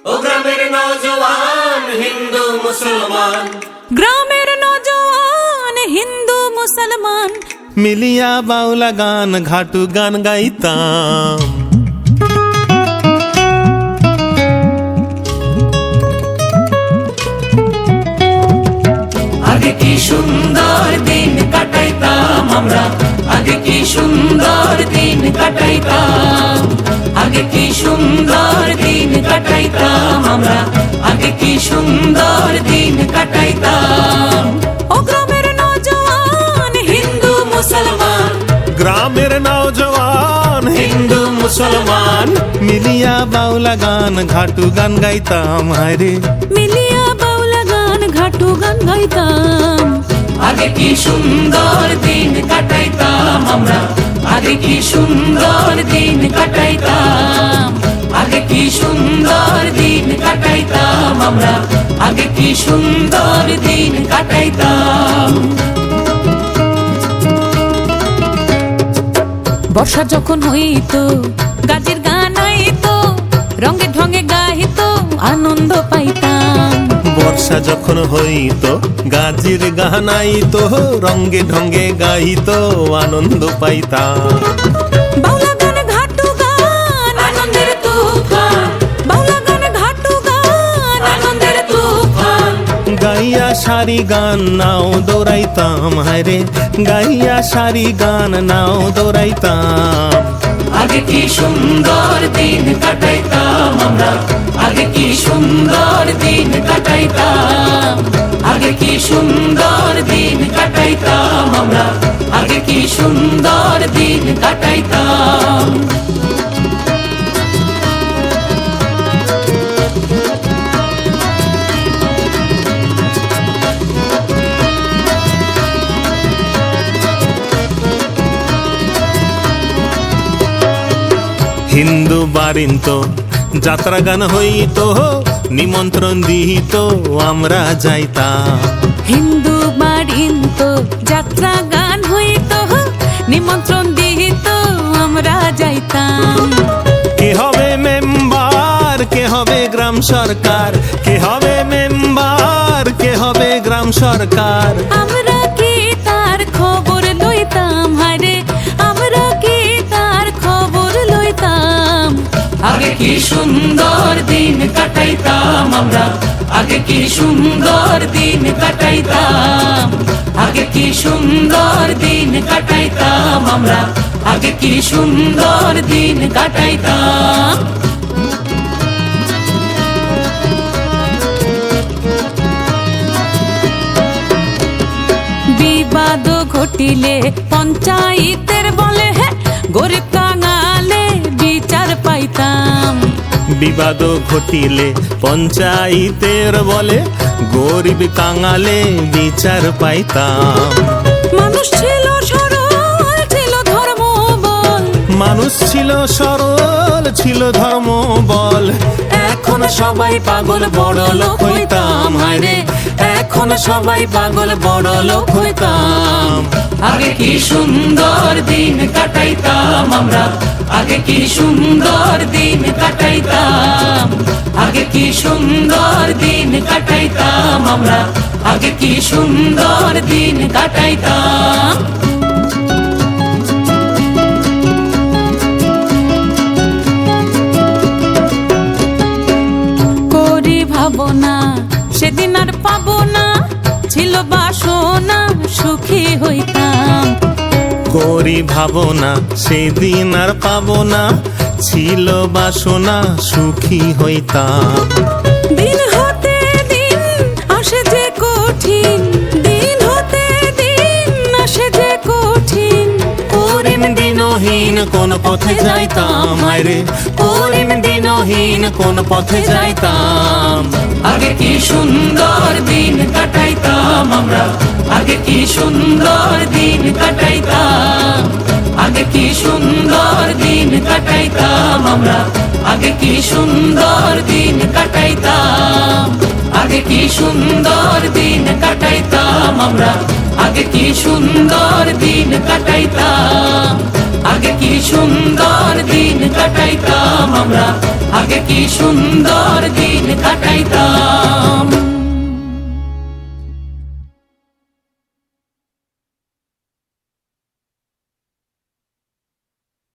ও গ্রামের নওজোয়ান হিন্দু মুসলমান, গ্রামের নওজোয়ান হিন্দু মুসলমান মিলিয়া বাউলা গান ঘাটু গান গাইতাম। আগে কি সুন্দর দিন কাটাইতাম আমরা, আগে কি সুন্দর দিন কাটাইতাম, আগে কি সুন্দর দিন কাটাইতাম আমরা, আগে কি সুন্দর দিন কাটাইতাম। ও গ্রামের নওজোয়ান হিন্দু মুসলমান, গ্রামের নওজোয়ান হিন্দু মুসলমান মিলিয়া বাউলা গান ঘাটু গান গাইতাম। হায়রে মিলিয়া বাউলা গান ঘাটু গান গাইতাম। আগে কি সুন্দর দিন কাটাইতাম আমরা, আগে কি সুন্দর দিন কাটাইতাম, আগে কি সুন্দর দিন কাটাইতাম আমরা, আগে কি সুন্দর দিন কাটাইতাম। বর্ষা যখন হইতো গাজের গান আইতো, রঙে ঢঙে গাইতো আনন্দ পাইতাম। বর্ষা যখন হইতো গাজির গান আইতো, রঙ্গে ঢঙ্গে গাইতো আনন্দ পাইতাম। বাউলা গান ঘাটু গান আনন্দের তুফান, বাউলা গান ঘাটু গান আনন্দের তুফান। গাইয়া সারি গান নাও দৌড়াইতাম। হায়রে গাইয়া সারি গান নাও দৌড়াইতাম। আগে কি সুন্দর দিন কাটাইতাম আমরা, আগে কি সুন্দর দিন কাটাইতাম, আগে কি সুন্দর দিন কাটাইতাম আমরা, আগে কি সুন্দর দিন কাটাইতাম। হিন্দু বারিন্ত যাত্রা গান হইতো, নিমন্ত্রণ দিত আমরা যাইতাম। হিন্দু বাড়িন্ত যাত্রা গান হইতো, নিমন্ত্রণ দিত আমরা যাইতাম। কে হবে মেম্বার, কে হবে গ্রাম সরকার, কে হবে মেম্বার, কে হবে গ্রাম সরকার। আমরা কি তার খবর লইতাম, হায়রে আমরা কি তার খবর লইতাম। আগে কি সুন্দর দিন কাটাইতাম আমরা, আগে কি সুন্দর দিন কাটাইতাম, আগে কি সুন্দর দিন কাটাইতাম আমরা, আগে কি সুন্দর দিন কাটাইতাম। বিবাদ ঘটিলে পঞ্চায়েতের বলে গরিব কাঙালে বিচার পাইতাম। বিবাদ ঘটিলে পঞ্চায়েতের বলে গরিব কাঙালে বিচার পাইতাম। মানুষ ছিল সরল ছিল ধর্ম বল, মানুষ ছিল সরল ছিল ধর্ম বল। এখন সবাই পাগল বড় লোক হইতাম। হায়রে এখন সবাই পাগল বড় লোক হইতাম। আগে কি সুন্দর দিন কাটাইতাম আমরা, আগে কি সুন্দর দিন কাটাইতাম, আগে কি সুন্দর দিন কাটাইতাম আমরা, আগে কি সুন্দর দিন কাটাইতাম। করি ভাবনা সেদিন আর পাবো না, ছিল বাসনা সুখী হইতাম। করি ভাবনা সেদিন আর পাবো না, ছিল বাসনা সুখী হইতাম। দিন হতে দিন আসে যে কঠিন, দিন হতে দিন আসে যে কঠিন। করিম দিনহীন কোন পথে যাইতাম। হায়রে করিম দিনহীন কোন পথে যাইতাম। আগে কি সুন্দর দিন কাটাইতাম আমরা, আগে কি সুন্দর দিন কাটাইতাম, আগে কি সুন্দর দিন কাটাইতাম আমরা, আগে কি সুন্দর দিন কাটাইতাম, আগে কি সুন্দর দিন কাটাইতাম আমরা, আগে কি সুন্দর দিন কাটাইতাম, আগে কি সুন্দর দিন কাটাইতাম আমরা, আগে কি সুন্দর দিন